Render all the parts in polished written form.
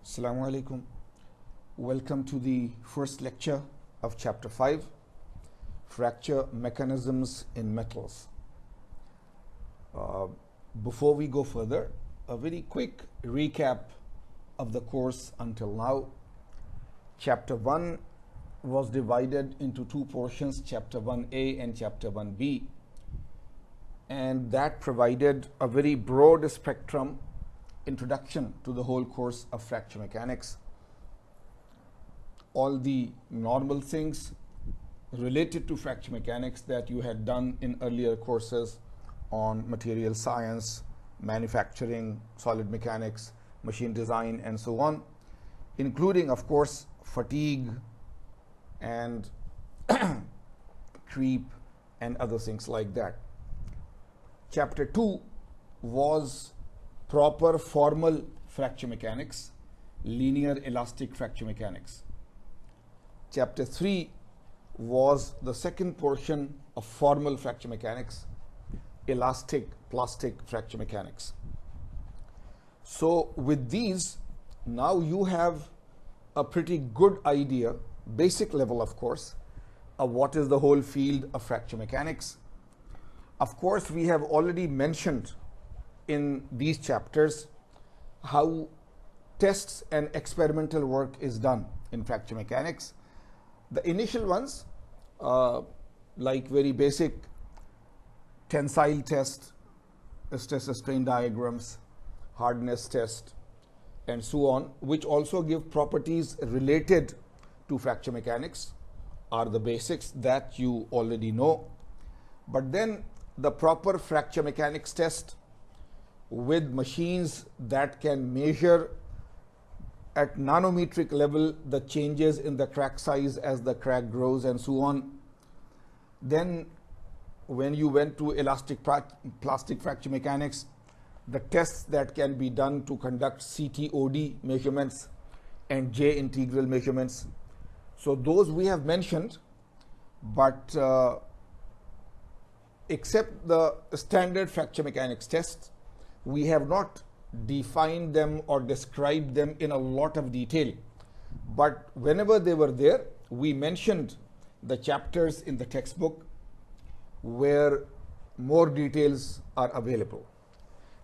Assalamu alaikum. Welcome to the first lecture of chapter 5, Fracture Mechanisms in Metals. Before we go further, a very quick recap of the course until now. Chapter 1 was divided into two portions, chapter 1A and chapter 1B, and that provided a very broad spectrum introduction to the whole course of fracture mechanics. All the normal things related to fracture mechanics that you had done in earlier courses on material science, manufacturing, solid mechanics, machine design, and so on, including, of course, fatigue and creep and other things like that. Chapter 2 was proper formal fracture mechanics, linear elastic fracture mechanics. Chapter 3 was the second portion of formal fracture mechanics, elastic plastic fracture mechanics. So with these, now you have a pretty good idea, basic level of course, of what is the whole field of fracture mechanics. Of course, we have already mentioned in these chapters how tests and experimental work is done in fracture mechanics. The initial ones, like very basic tensile test, stress strain diagrams, hardness test, and so on, which also give properties related to fracture mechanics, are the basics that you already know. But then the proper fracture mechanics test with machines that can measure at nanometric level the changes in the crack size as the crack grows and so on. Then when you went to elastic plastic fracture mechanics, the tests that can be done to conduct CTOD measurements and J integral measurements. So those we have mentioned, but except the standard fracture mechanics test, we have not defined them or described them in a lot of detail. But whenever they were there, we mentioned the chapters in the textbook where more details are available.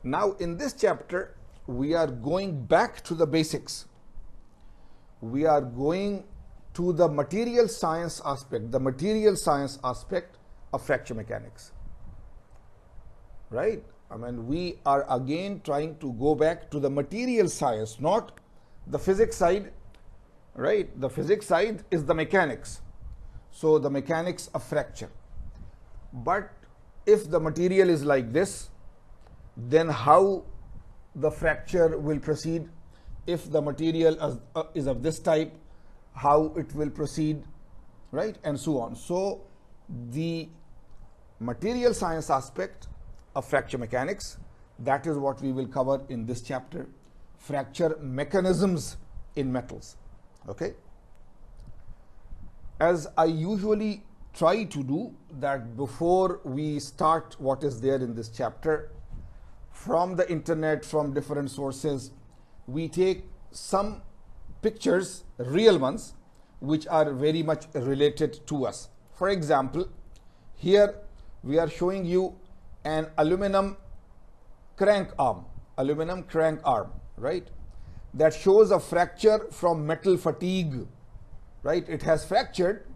Now in this chapter, we are going back to the basics. We are going to the material science aspect of fracture mechanics, right? I mean, we are again trying to go back to the material science, not the physics side, right? The physics side is the mechanics. So the mechanics of fracture. But if the material is like this, then how the fracture will proceed? If the material is of this type, how it will proceed, right? And so on. So the material science aspect of fracture mechanics, that is what we will cover in this chapter, fracture mechanisms in metals. Okay. As I usually try to do, that before we start what is there in this chapter, from the internet, from different sources, we take some pictures, real ones, which are very much related to us. For example, here we are showing you an aluminum crank arm, right? That shows a fracture from metal fatigue, right? It has fractured,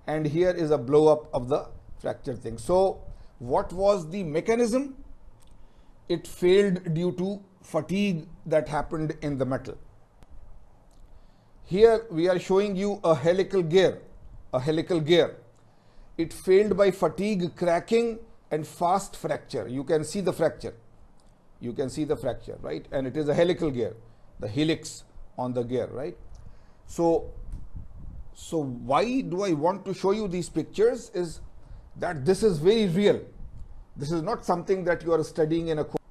and here is a blow up of the fractured thing. So what was the mechanism? It failed due to fatigue that happened in the metal. Here we are showing you a helical gear. It failed by fatigue, cracking, and fast fracture. You can see the fracture, right? And it is a helical gear, the helix on the gear, right? So why do I want to show you these pictures is that this is very real. This is not something that you are studying in a course.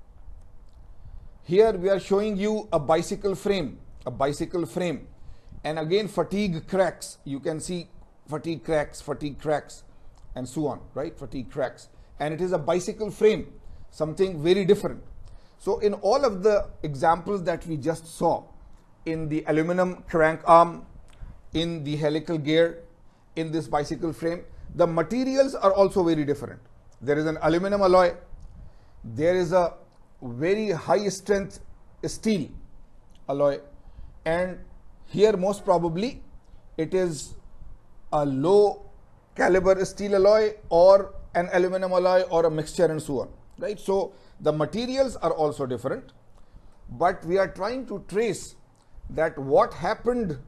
Here we are showing you a bicycle frame, and again fatigue cracks. You can see fatigue cracks, and so on, right? Fatigue cracks. And it is a bicycle frame, something very different. So in all of the examples that we just saw, in the aluminum crank arm, in the helical gear, in this bicycle frame, the materials are also very different. There is an aluminum alloy, there is a very high strength steel alloy, and here most probably it is a low caliber steel alloy or an aluminum alloy or a mixture and so on, right? So the materials are also different, but we are trying to trace that what happened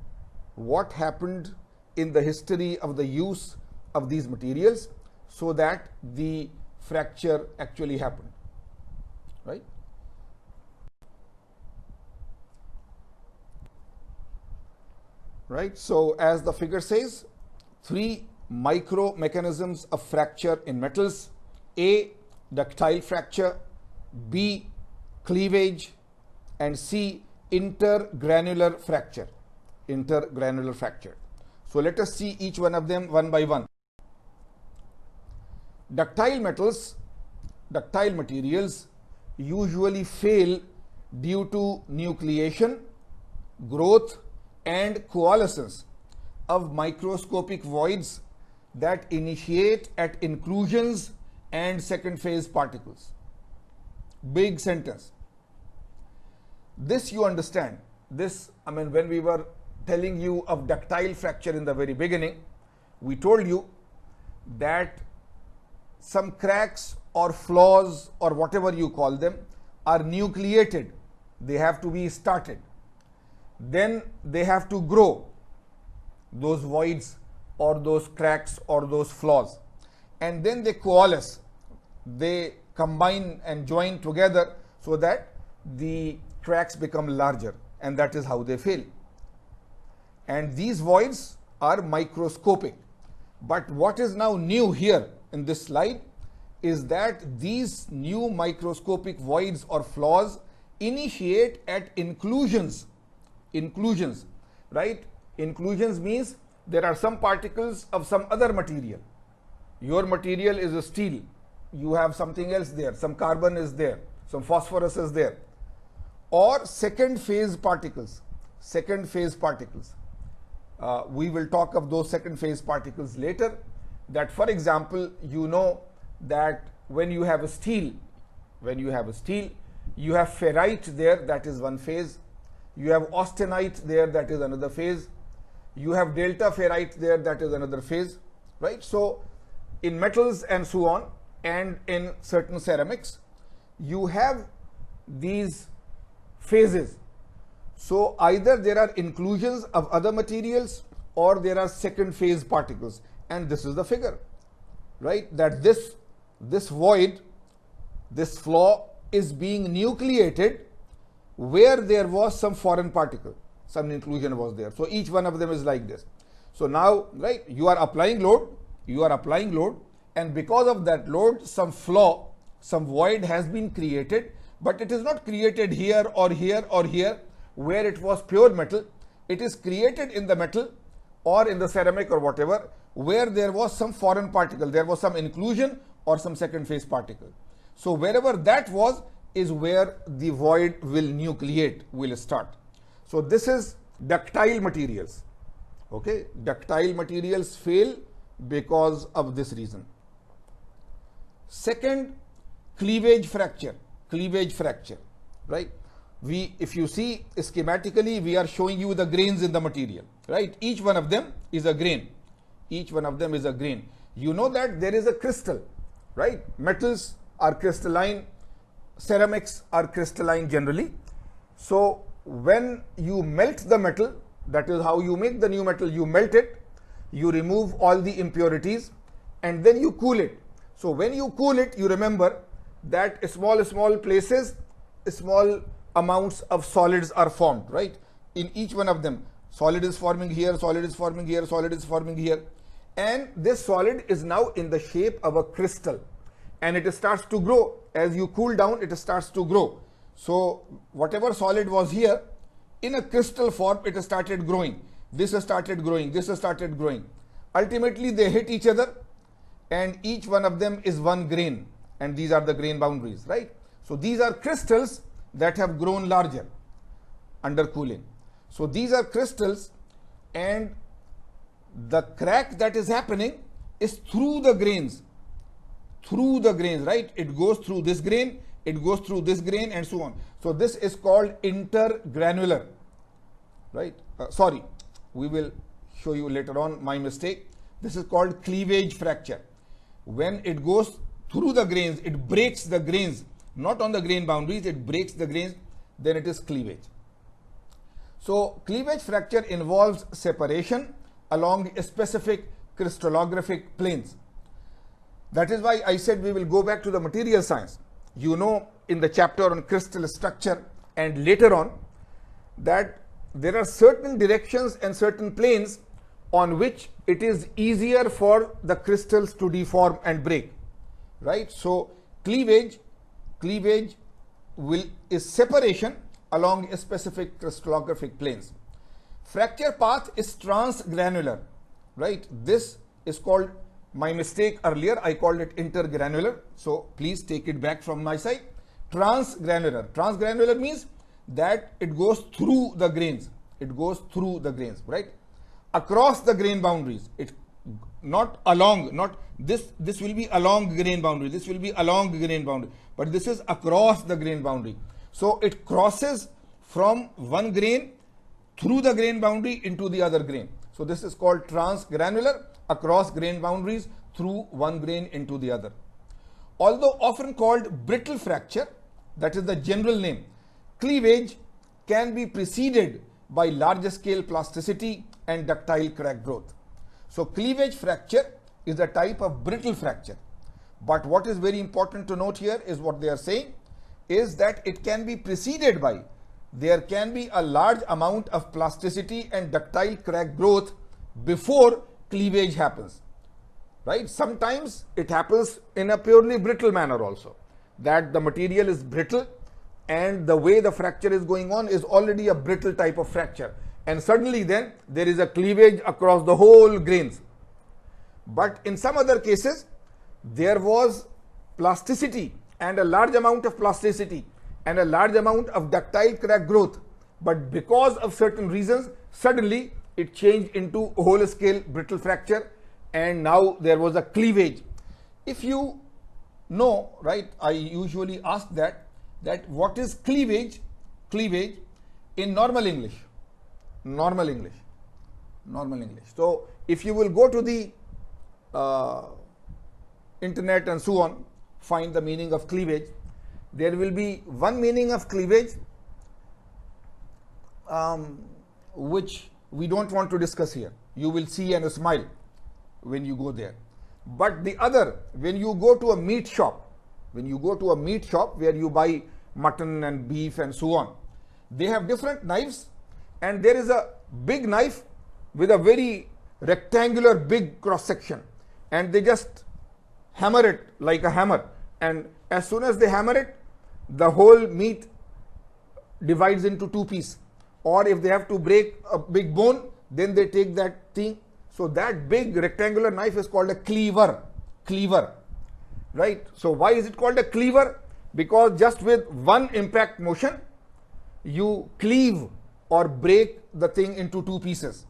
in the history of the use of these materials so that the fracture actually happened, right? Right, so as the figure says, 3 micro mechanisms of fracture in metals: A, ductile fracture; B, cleavage; and C, intergranular fracture. Intergranular fracture. So let us see each one of them one by one. Ductile metals, ductile materials usually fail due to nucleation, growth, and coalescence of microscopic voids that initiate at inclusions and second phase particles. Big sentence. This you understand. This, I mean, when we were telling you of ductile fracture in the very beginning, we told you that some cracks or flaws or whatever you call them are nucleated. They have to be started. Then they have to grow, those voids or those cracks or those flaws, and then they coalesce, they combine and join together so that the cracks become larger, and that is how they fail. And these voids are microscopic. But what is now new here in this slide is that these new microscopic voids or flaws initiate at inclusions. Inclusions, right? Inclusions means there are some particles of some other material. Your material is a steel. You have something else there. Some carbon is there. Some phosphorus is there. Or second phase particles. Second phase particles. We will talk of those second phase particles later. That, for example, you know that when you have a steel, you have ferrite there, that is one phase. You have austenite there, that is another phase. You have delta ferrite there, that is another phase, right? So in metals and so on, and in certain ceramics, you have these phases. So either there are inclusions of other materials or there are second phase particles, and this is the figure, right? That this void, this flaw is being nucleated where there was some foreign particle, some inclusion was there. So each one of them is like this. So now, right, you are applying load, and because of that load, some flaw, some void has been created, but it is not created here or here or here where it was pure metal. It is created in the metal or in the ceramic or whatever, where there was some foreign particle, there was some inclusion or some second phase particle. So wherever that was is where the void will nucleate, will start. So this is ductile materials. Okay, ductile materials fail because of this reason. Second, cleavage fracture, right? If you see schematically, we are showing you the grains in the material, right? Each one of them is a grain. You know that there is a crystal, right? Metals are crystalline, ceramics are crystalline generally. So when you melt the metal, that is how you make the new metal, you melt it, you remove all the impurities, and then you cool it. So when you cool it, you remember that small places, small amounts of solids are formed, right? In each one of them, solid is forming here, solid is forming here, solid is forming here, and this solid is now in the shape of a crystal, and it starts to grow. As you cool down, it starts to grow. So whatever solid was here, in a crystal form, it started growing. This started growing, this started growing. Ultimately, they hit each other, and each one of them is one grain, and these are the grain boundaries, right? So these are crystals that have grown larger under cooling. So these are crystals, and the crack that is happening is through the grains, right? It goes through this grain, it goes through this grain, and so on. So this is called intergranular, right? Sorry, we will show you later on, my mistake. This is called cleavage fracture. When it goes through the grains, it breaks the grains, not on the grain boundaries, it breaks the grains, then it is cleavage. So cleavage fracture involves separation along specific crystallographic planes. That is why I said we will go back to the material science. You know, in the chapter on crystal structure and later on, that there are certain directions and certain planes on which it is easier for the crystals to deform and break, right? So cleavage is separation along a specific crystallographic planes. Fracture path is transgranular, right? This is called, my mistake earlier, I called it intergranular. So please take it back from my side. Transgranular. Transgranular means that it goes through the grains. It goes through the grains, right? Across the grain boundaries. It not along, not this will be along grain boundary. This will be along grain boundary. But this is across the grain boundary. So it crosses from one grain through the grain boundary into the other grain. So this is called transgranular, across grain boundaries through one grain into the other. Although often called brittle fracture, that is the general name, cleavage can be preceded by larger scale plasticity and ductile crack growth. So cleavage fracture is a type of brittle fracture. But what is very important to note here is what they are saying is that it can be preceded by, there can be a large amount of plasticity and ductile crack growth before cleavage happens, right? Sometimes it happens in a purely brittle manner also, that the material is brittle and the way the fracture is going on is already a brittle type of fracture, and suddenly then there is a cleavage across the whole grains. But in some other cases there was plasticity and a large amount of plasticity and a large amount of ductile crack growth, but because of certain reasons suddenly it changed into a whole scale brittle fracture, and now there was a cleavage. If you know, right, I usually ask that what is cleavage in normal English. So if you will go to the internet and so on, find the meaning of cleavage, there will be one meaning of cleavage which we don't want to discuss here. You will see and smile when you go there. But the other, when you go to a meat shop, where you buy mutton and beef and so on, they have different knives, and there is a big knife with a very rectangular big cross section, and they just hammer it like a hammer, and as soon as they hammer it, the whole meat divides into two pieces. Or if they have to break a big bone, then they take that thing. So that big rectangular knife is called a cleaver, right? So why is it called a cleaver? Because just with one impact motion, you cleave or break the thing into two pieces.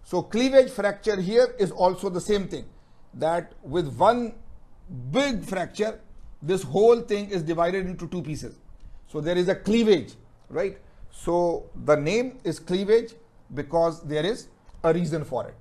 So cleavage fracture here is also the same thing, that with one big fracture, this whole thing is divided into two pieces. So there is a cleavage, right? So the name is cleavage because there is a reason for it.